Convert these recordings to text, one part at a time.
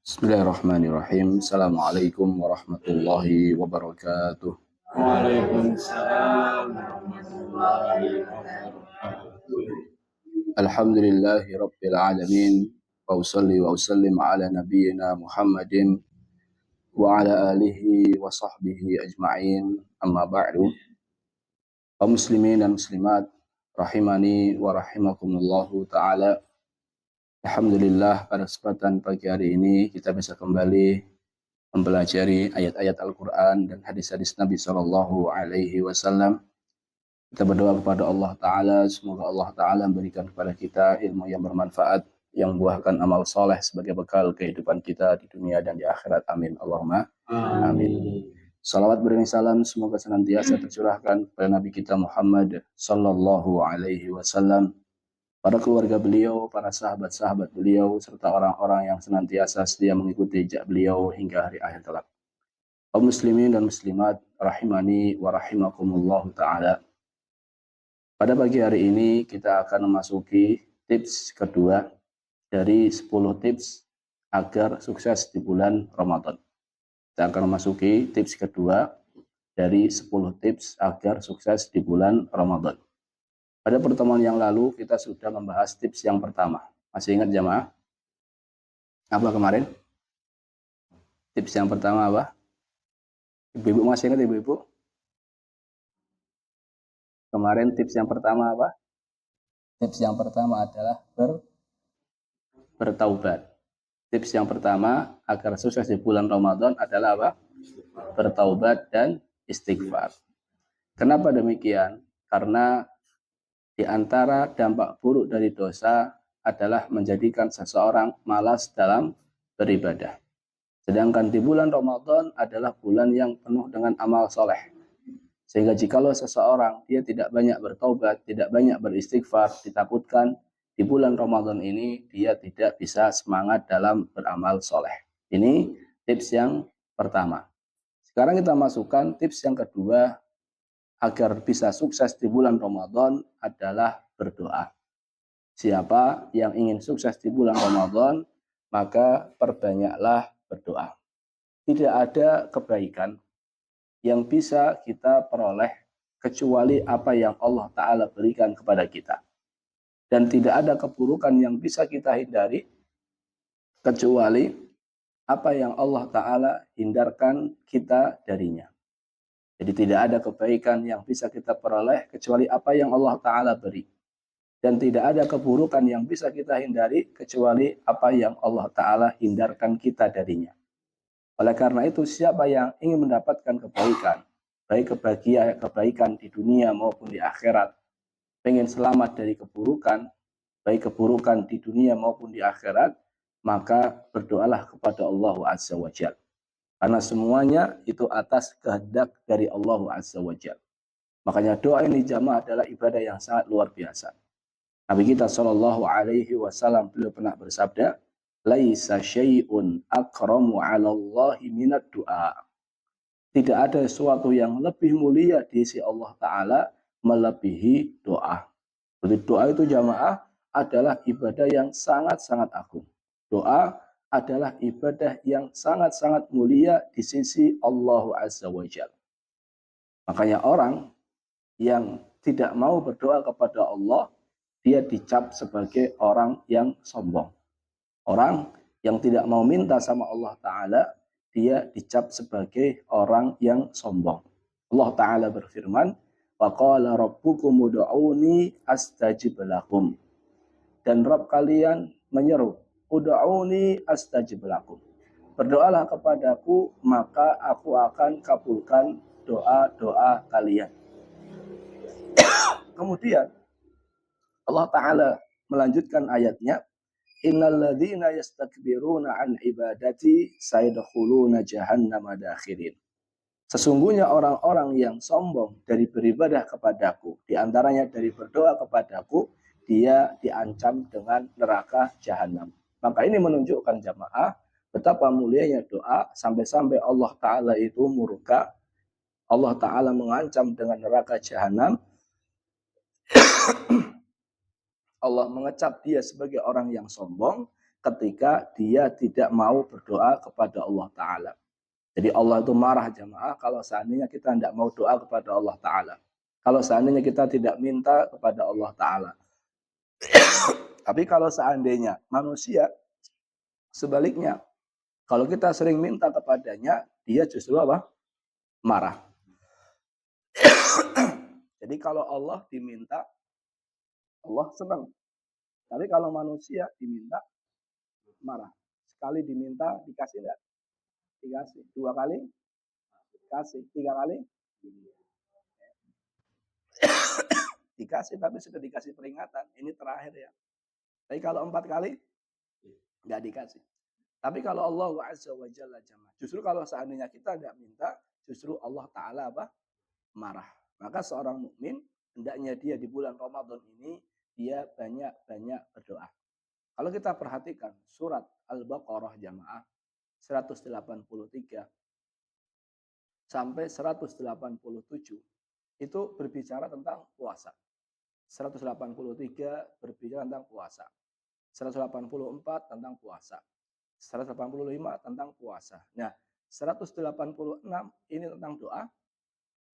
Bismillahirrahmanirrahim. Assalamualaikum warahmatullahi wabarakatuh. Waalaikumsalam warahmatullahi wabarakatuh. Alhamdulillahi rabbil alamin. Wa usalli wa usallim ala nabiyyina Muhammadin wa ala alihi wa sahbihi ajma'in. Amma ba'du. Kaum muslimin dan muslimat rahimani wa rahimakumullahu taala. Alhamdulillah pada kesempatan pagi hari ini kita bisa kembali mempelajari ayat-ayat Al-Quran dan hadis-hadis Nabi Sallallahu Alaihi Wasallam. Kita berdoa kepada Allah Ta'ala, semoga Allah Ta'ala memberikan kepada kita ilmu yang bermanfaat, yang buahkan amal soleh sebagai bekal kehidupan kita di dunia dan di akhirat. Amin. Allahumma amin. Salawat beriring salam semoga senantiasa tercurahkan kepada Nabi kita Muhammad Sallallahu Alaihi Wasallam, para keluarga beliau, para sahabat-sahabat beliau, serta orang-orang yang senantiasa setia mengikuti jejak beliau hingga hari akhir kelak. Kaum muslimin dan muslimat rahimani wa rahimakumullah ta'ala. Pada pagi hari ini kita akan memasuki tips kedua dari 10 tips agar sukses di bulan Ramadan. Kita akan memasuki tips kedua dari 10 tips agar sukses di bulan Ramadan. Pada pertemuan yang lalu kita sudah membahas tips yang pertama. Masih ingat jamaah? Apa kemarin? Tips yang pertama apa? Ibu-ibu masih ingat ibu-ibu? Kemarin tips yang pertama apa? Tips yang pertama adalah bertaubat. Tips yang pertama agar sukses di bulan Ramadan adalah apa? Bertaubat dan istighfar. Kenapa demikian? Karena di antara dampak buruk dari dosa adalah menjadikan seseorang malas dalam beribadah. Sedangkan di bulan Ramadan adalah bulan yang penuh dengan amal soleh. Sehingga jikalau seseorang dia tidak banyak bertaubat, tidak banyak beristighfar, ditakutkan di bulan Ramadan ini dia tidak bisa semangat dalam beramal soleh. Ini tips yang pertama. Sekarang kita masukkan tips yang kedua agar bisa sukses di bulan Ramadan adalah berdoa. Siapa yang ingin sukses di bulan Ramadan, maka perbanyaklah berdoa. Tidak ada kebaikan yang bisa kita peroleh kecuali apa yang Allah Ta'ala berikan kepada kita. Dan tidak ada keburukan yang bisa kita hindari kecuali apa yang Allah Ta'ala hindarkan kita darinya. Jadi tidak ada kebaikan yang bisa kita peroleh kecuali apa yang Allah Ta'ala beri. Dan tidak ada keburukan yang bisa kita hindari kecuali apa yang Allah Ta'ala hindarkan kita darinya. Oleh karena itu siapa yang ingin mendapatkan kebaikan, baik kebaikan di dunia maupun di akhirat, pengen selamat dari keburukan, baik keburukan di dunia maupun di akhirat, maka berdoalah kepada Allah Azza wa Jalla. Karena semuanya itu atas kehendak dari Allah Azza wa Jalla. Makanya doa ini jamaah adalah ibadah yang sangat luar biasa. Nabi kita Shallallahu Alaihi Wasallam beliau pernah bersabda, "Laisa syai'un akramu 'ala Allahi minad du'a." Tidak ada sesuatu yang lebih mulia di sisi Allah Ta'ala melebihi doa. Jadi doa itu jamaah adalah ibadah yang sangat-sangat agung. Doa adalah ibadah yang sangat-sangat mulia di sisi Allah Azza wa Jalla. Makanya orang yang tidak mau berdoa kepada Allah, dia dicap sebagai orang yang sombong. Orang yang tidak mau minta sama Allah Ta'ala, dia dicap sebagai orang yang sombong. Allah Ta'ala berfirman, wa qala rabbukum ud'uni astajib lakum. Dan Rabb kalian menyeru, ud'uni astajib lakum. Berdoalah kepadaku, maka aku akan kabulkan doa-doa kalian. Kemudian Allah Ta'ala melanjutkan ayatnya, innalladzina yastakbiruna an ibadati sayadkhuluna jahannama dakhirin. Sesungguhnya orang-orang yang sombong dari beribadah kepadaku, di antaranya dari berdoa kepadaku, dia diancam dengan neraka jahanam. Maka ini menunjukkan jamaah betapa mulianya doa sampai-sampai Allah Ta'ala itu murka. Allah Ta'ala mengancam dengan neraka jahanam. Allah mengecap dia sebagai orang yang sombong ketika dia tidak mau berdoa kepada Allah Ta'ala. Jadi Allah itu marah jamaah kalau seandainya kita tidak mau doa kepada Allah Ta'ala. Kalau seandainya kita tidak minta kepada Allah Ta'ala. Tapi kalau seandainya manusia sebaliknya, kalau kita sering minta kepadanya, dia justru apa? Marah. Jadi kalau Allah diminta, Allah senang. Tapi kalau manusia diminta, marah. Sekali diminta, dikasih enggak? Dikasih. 2 kali? Dikasih. 3 kali? Dikasih, tapi sudah dikasih peringatan. Ini terakhir ya. Tapi kalau 4 kali, enggak dikasih. Tapi kalau Allah Azza wa Jalla jamaah, justru kalau seandainya kita enggak minta, justru Allah Ta'ala apa? Marah. Maka seorang mukmin hendaknya dia di bulan Ramadan ini, dia banyak-banyak berdoa. Kalau kita perhatikan surat Al-Baqarah jamaah, 183 sampai 187 itu berbicara tentang puasa. 183 berbicara tentang puasa. 184 tentang puasa. 185 tentang puasa. Nah, 186 ini tentang doa.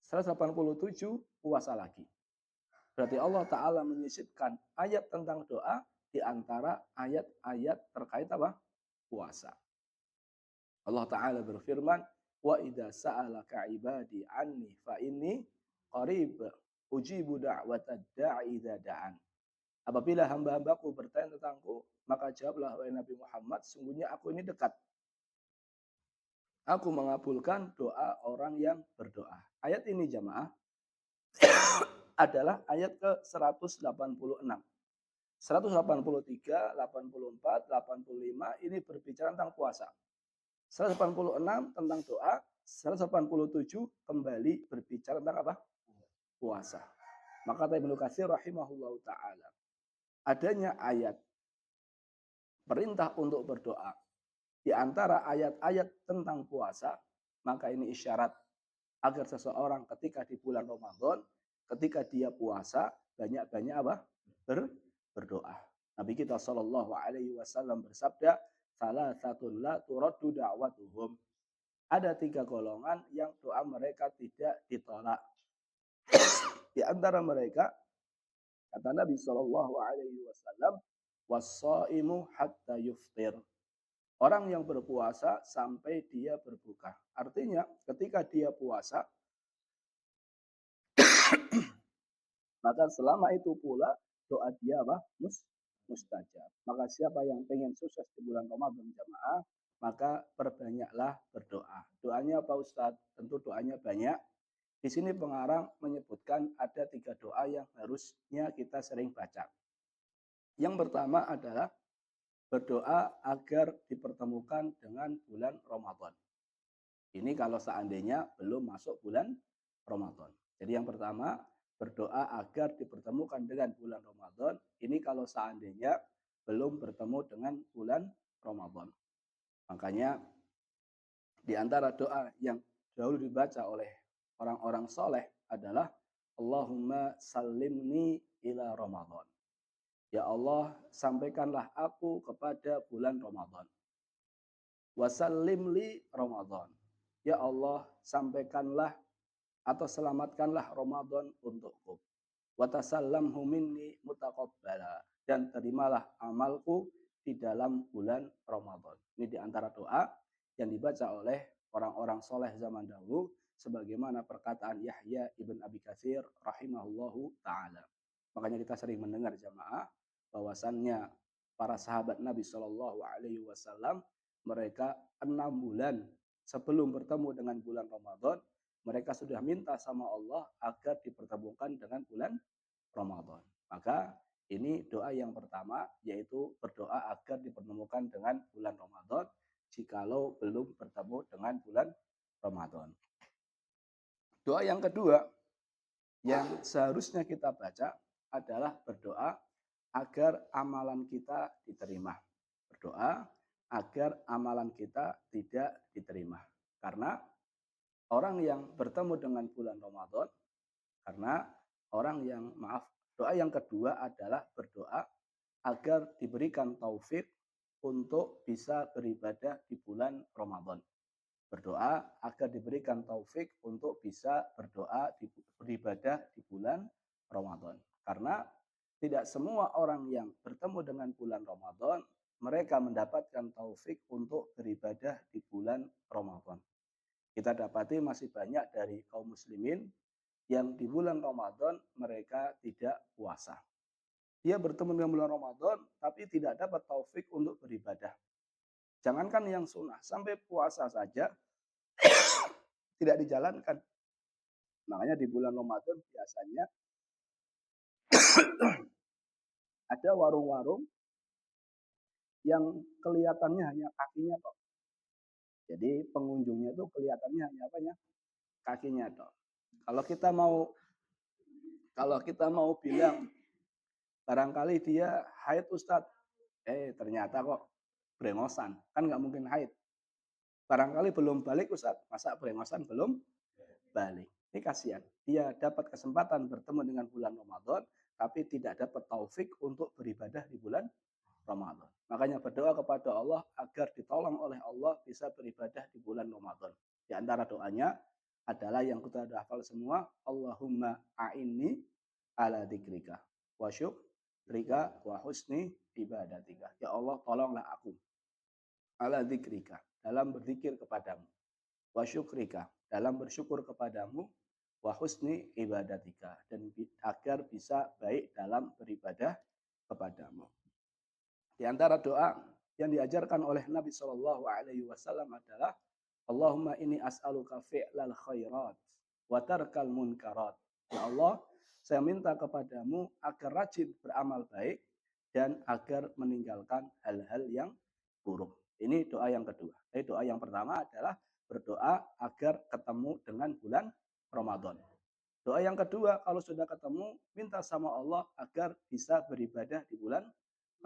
187 puasa lagi. Berarti Allah Ta'ala menyisipkan ayat tentang doa di antara ayat-ayat terkait apa? Puasa. Allah Ta'ala berfirman, wa idza sa'alaka ibadi anni fa inni qarib ujibu da'watad da'i idza da'an. Apabila hamba-hambaku bertanya tentangku, maka jawablah wahai Nabi Muhammad, sungguhnya aku ini dekat. Aku mengabulkan doa orang yang berdoa. Ayat ini jamaah adalah ayat ke-186. 183, 84, 85 ini berbicara tentang puasa. 186 tentang doa, 187 kembali berbicara tentang apa? Puasa. Maka kata Ibnu Katsir rahimahullahu taala, adanya ayat perintah untuk berdoa di antara ayat-ayat tentang puasa, maka ini isyarat agar seseorang ketika di bulan Ramadan, ketika dia puasa, banyak-banyak apa? Berdoa. Nabi kita Shallallahu Alaihi Wasallam bersabda, salah satu la turaddu da'watuhum. Ada 3 golongan yang doa mereka tidak ditolak. Di antara mereka, kata Nabi Shallallahu Alaihi Wasallam, was-shaimu hatta yuftir. Orang yang berpuasa sampai dia berbuka. Artinya ketika dia puasa, maka selama itu pula doa dia apa? Mustajab. Maka siapa yang pengen sukses di bulan Ramadan jamaah, maka perbanyaklah berdoa. Doanya apa Ustadz? Tentu doanya banyak. Di sini pengarang menyebutkan ada 3 doa yang harusnya kita sering baca. Yang pertama adalah berdoa agar dipertemukan dengan bulan Ramadan. Ini kalau seandainya belum masuk bulan Ramadan. Jadi yang pertama, berdoa agar dipertemukan dengan bulan Ramadan. Ini kalau seandainya belum bertemu dengan bulan Ramadan. Makanya di antara doa yang dahulu dibaca oleh orang-orang soleh adalah Allahumma salimni ila Ramadan. Ya Allah, sampaikanlah aku kepada bulan Ramadan. Wasallim li Ramadan. Ya Allah, sampaikanlah atau selamatkanlah Ramadan untukku. Watasallamhu minni mutaqabbala. Dan terimalah amalku di dalam bulan Ramadan. Ini di antara doa yang dibaca oleh orang-orang soleh zaman dahulu, sebagaimana perkataan Yahya ibn Abi Katsir rahimahullahu ta'ala. Makanya kita sering mendengar jamaah bahwasannya para sahabat Nabi Shallallahu Alaihi Wasallam mereka 6 bulan sebelum bertemu dengan bulan Ramadan, mereka sudah minta sama Allah agar dipertemukan dengan bulan Ramadan. Maka ini doa yang pertama, yaitu berdoa agar dipertemukan dengan bulan Ramadan jikalau belum bertemu dengan bulan Ramadan. Doa yang kedua yang seharusnya kita baca adalah berdoa agar amalan kita diterima. Berdoa agar amalan kita tidak diterima. Karena orang yang bertemu dengan bulan Ramadan, karena orang yang, doa yang kedua adalah berdoa agar diberikan taufik untuk bisa beribadah di bulan Ramadan. Berdoa agar diberikan taufik untuk bisa beribadah di bulan Ramadan. Karena tidak semua orang yang bertemu dengan bulan Ramadan, mereka mendapatkan taufik untuk beribadah di bulan Ramadan. Kita dapati masih banyak dari kaum muslimin yang di bulan Ramadan mereka tidak puasa. Dia bertemu dengan bulan Ramadan tapi tidak dapat taufik untuk beribadah. Jangankan yang sunnah, sampai puasa saja tidak dijalankan. Makanya di bulan Ramadan biasanya ada warung-warung yang kelihatannya hanya kakinya toh. Jadi pengunjungnya itu kelihatannya hanya apanya? Kakinya toh. Kalau kita mau bilang barangkali dia haid Ustadz, ternyata kok brengosan, kan nggak mungkin haid. Barangkali belum balik Ustadz, masa brengosan belum balik. Ini kasihan. Dia dapat kesempatan bertemu dengan bulan Ramadan, tapi tidak dapat taufik untuk beribadah di bulan Ramadan. Makanya berdoa kepada Allah agar ditolong oleh Allah bisa beribadah di bulan Ramadan. Di antara doanya adalah yang kita sudah hafal semua, Allahumma a'inni ala dzikrika wa syukrika wa husni ibadatika. Ya Allah, tolonglah aku ala dzikrika, dalam berzikir kepadamu, wa syukrika, dalam bersyukur kepadamu, wa husni ibadatika, dan agar bisa baik dalam beribadah kepadamu. Di antara doa yang diajarkan oleh Nabi Shallallahu Alaihi Wasallam adalah Allahumma inni as'aluka fi'lal khairat wa tarkal munkarat. Ya Allah, saya minta kepadamu agar rajin beramal baik dan agar meninggalkan hal-hal yang buruk. Ini doa yang kedua. Jadi doa yang pertama adalah berdoa agar ketemu dengan bulan Ramadan. Doa yang kedua, kalau sudah ketemu, minta sama Allah agar bisa beribadah di bulan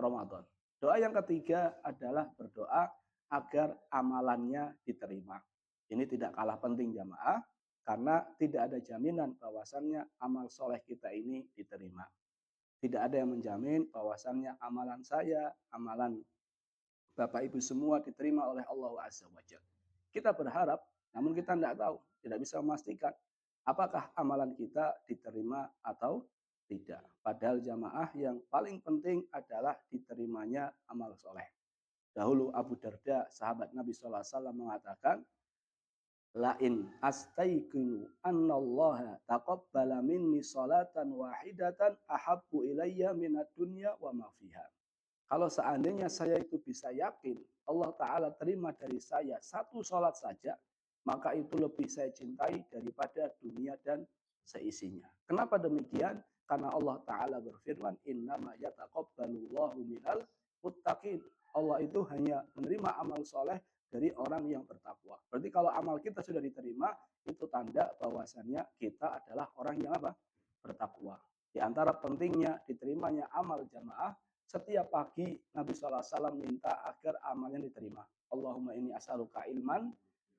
Ramadan. Doa yang ketiga adalah berdoa agar amalannya diterima. Ini tidak kalah penting jamaah, karena tidak ada jaminan bahwasannya amal soleh kita ini diterima. Tidak ada yang menjamin bahwasannya amalan saya, amalan Bapak Ibu semua diterima oleh Allah Azza wa Jalla. Kita berharap, namun kita tidak tahu, tidak bisa memastikan apakah amalan kita diterima atau tidak. Padahal jamaah yang paling penting adalah diterimanya amal soleh. Dahulu Abu Darda, sahabat Nabi SAW mengatakan, Lain astaikinu annallaha taqabbala minni salatan wahidatan ahabbu ilayya minad dunya wa ma fiha. Kalau seandainya saya itu bisa yakin Allah Ta'ala terima dari saya satu sholat saja, maka itu lebih saya cintai daripada dunia dan seisinya. Kenapa demikian? Karena Allah Ta'ala berfirman, innama yataqabbalullahu minal muttaqin. Allah itu hanya menerima amal soleh dari orang yang bertakwa. Berarti kalau amal kita sudah diterima, itu tanda bahwasannya kita adalah orang yang apa? Bertakwa. Di antara pentingnya diterimanya amal jamaah, setiap pagi Nabi SAW minta agar amalnya diterima. Allahumma inni as'aluka ilman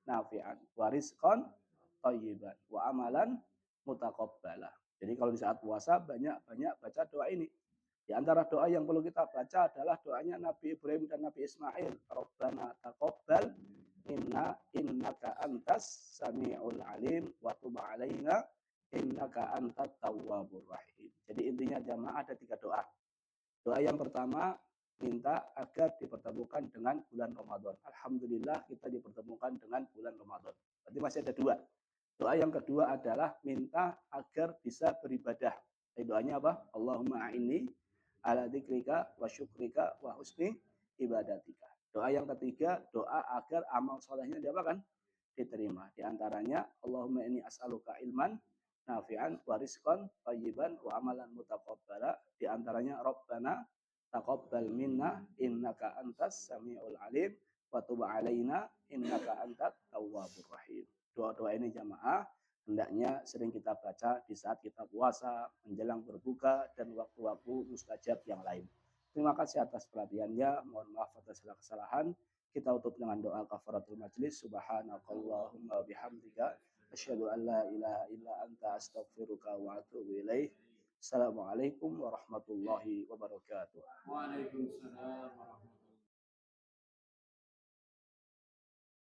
nafi'an wa rizqan thayyiban wa amalan mutaqabbala. Jadi kalau di saat puasa banyak-banyak baca doa ini. Di antara doa yang perlu kita baca adalah doanya Nabi Ibrahim dan Nabi Ismail. Rabbana taqabbal minna innaka antas sami'ul alim wa tub alaina innaka antat tawwabur rahim. Jadi intinya jamaah ada 3 doa. Doa yang pertama, minta agar dipertemukan dengan bulan Ramadan. Alhamdulillah kita dipertemukan dengan bulan Ramadan. Berarti masih ada 2. Doa yang kedua adalah minta agar bisa beribadah. Jadi doanya apa? Allahumma a'inni ala dzikrika wa syukrika wa husni ibadatika. Doa yang ketiga, doa agar amal solehnya diapakan? Diterima. Di antaranya, Allahumma inni as'aluka ilman nafi'an wa rizqan thayyiban wa amalan mutaqabbala. Di antaranya Rabbana taqabbal minna innaka antas samiul alim wa tub alaina innaka antat tawwabur rahim. Doa-doa ini jamaah hendaknya sering kita baca di saat kita puasa, menjelang berbuka dan waktu-waktu mustajab yang lain. Terima kasih atas perhatiannya. Mohon maaf atas segala kesalahan. Kita tutup dengan doa kafaratul majlis. Subhanakallahumma bihamdika asyhadu an la ilaha illa anta astaghfiruka wa atubu ilaih. Assalamualaikum warahmatullahi wabarakatuh. Waalaikumsalam warahmatullahi wabarakatuh.